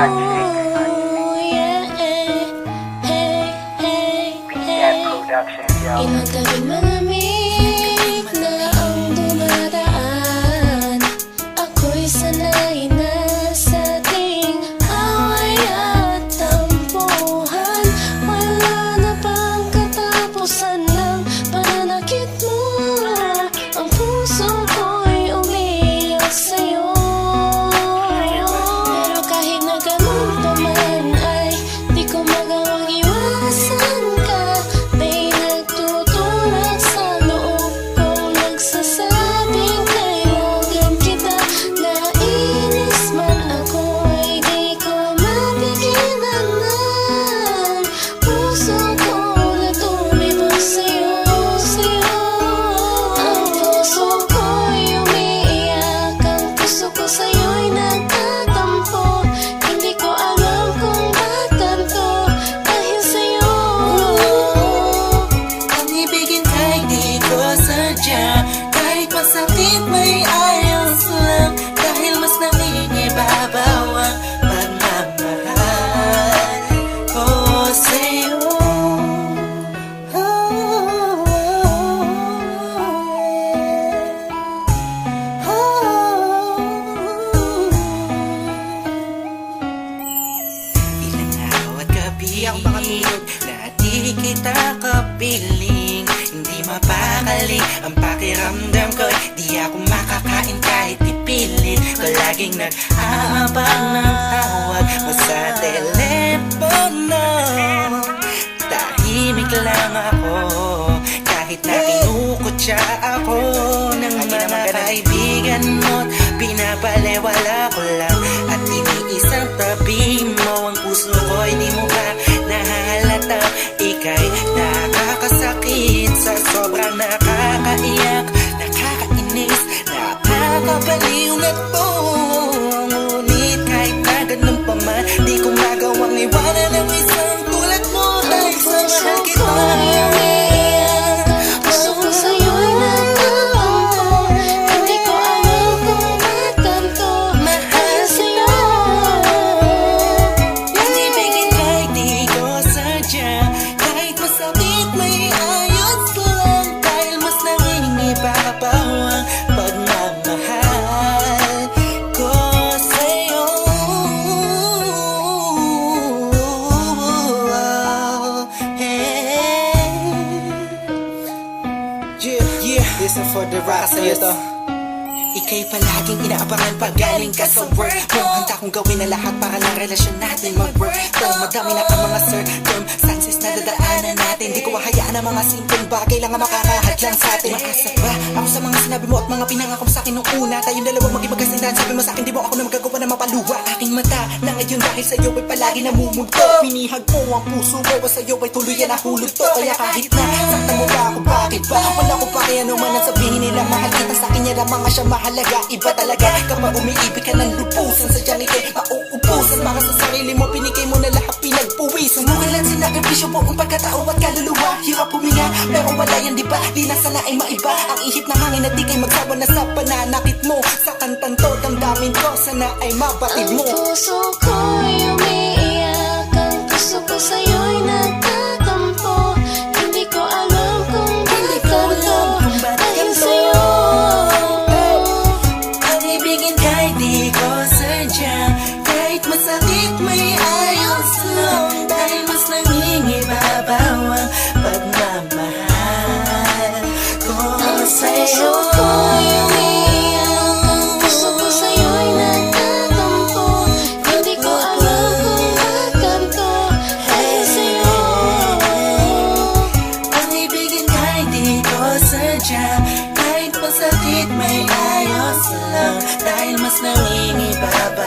yeah, hey, hey, hey. Ilang gabing malamig na ang dumadaan. Ako'y sanay na sa ating away at tampuhan. Wala na bang katapusan ng pananakit mo? Ang puso ko'y umiiyak sa'yo. Pero kahit na ganun pa man ay di ko magawang iwasan ka. May nagtutulak sa loob kong nagsasabing kailangan kita. Nainis man ako ay di ko mapigilan ng puso ko na tumibok sa'yo, sa'yo. Ang puso ko'y umiiyak, ang puso ko sa'yo'y nagtatampo. Hindi ko alam kung ba't ganito dahil sa'yo. Ang ibigin kahit di ko sadya, kahit masakit may ayos lang, dahil mas nangingibabaw ang pagmamahal ko sa'yo. Ilang araw at gabi na di kita kapiling, hindi mapakali ang pakiramdam ko. Di ako makakain kahit ipilit ko, laging nag-aabang ng tawag mo sa telepono. Tahimik lang ako kahit na kinukutya ako ng mga kaibigan mo. Pinapalewala ko lang at iniisang tabi mo. Ang puso ko'y di mo ba nahalata? Ika'y nakakasakit sa sobrang nakakaiyak, nakakainis, nakakabaliw na to. Ngunit kahit na ganun pa man, di ko magawang iwanan ang isang tulad mo. Dahil sa mahal kita, Puso ko sa'yo'y nagtatampo. Hindi ko alam kung ba't ganito dahil sa'yo. ang ibigin kahit di ko sadya, kahit masakit may ayos lang, dahil mas nangingibabaw ang pagmamahal ko sa'yo. Yeah, listen for the rappers. Ika'y palaging inaabangan pag galing ka sa work mo. Handa kong gawin ang lahat para lang relasyon natin mag-work. Though madami na ang mga circumstances na dadaanan natin, di ko hahayaan ang mga simpleng bagay lang ang makakahadlang sa atin. Makasaba ako sa mga sinabi mo at mga pinangako mo sa akin nung una. Tayong dalawa maging magkasindahan, sabi mo sa akin di mo ako na magagawa na mapaluwa. Aking mata na ngayon dahil sa'yo ay palagi namumulto. Pinihag mo ang puso ko, sa'yo ay tuluyan na hulog to. Kaya kahit na saktan mo ba ako, bakit ba? Wala ko pa kaya naman ang sabihin nila. Mahal kita sa akin niya lamang siya mahalaga. Iba talaga kapag umiibig ka ng lubusan, sadyang ika'y mauubusan. Para sa sarili mo, pinigay mo na lahat, pinagpuwisan mo. Kailan sinakripisyo mo ang pagkatao at kaluluwa. Hirap huminga, pero wala yan diba? Di na sana ay maiba ang ihip ng hangin at di kay magsawa na sa pananakit mo. Sa kantang to, damdamin ko, sana ay mabatid mo. Ang puso ko'y umiiyak, ang puso ko sa'yo'y nagtatampo. Hindi ko alam kung bakit ganito dahil sa'yo. Ang ibigin kahit di ko sadya, kahit masakit may ayos lang, dahil mas nangingibabaw ang pagmamahal ko sa'yo. Puso ko'y umiiyak, ang puso ko sa'yo'y nagtatampo. Hindi ko alam kung ba't ganito dahil sa'yo. Ang ibigin kahit di ko sadya, kahit masakit may ayos lang, dahil mas nangingibabaw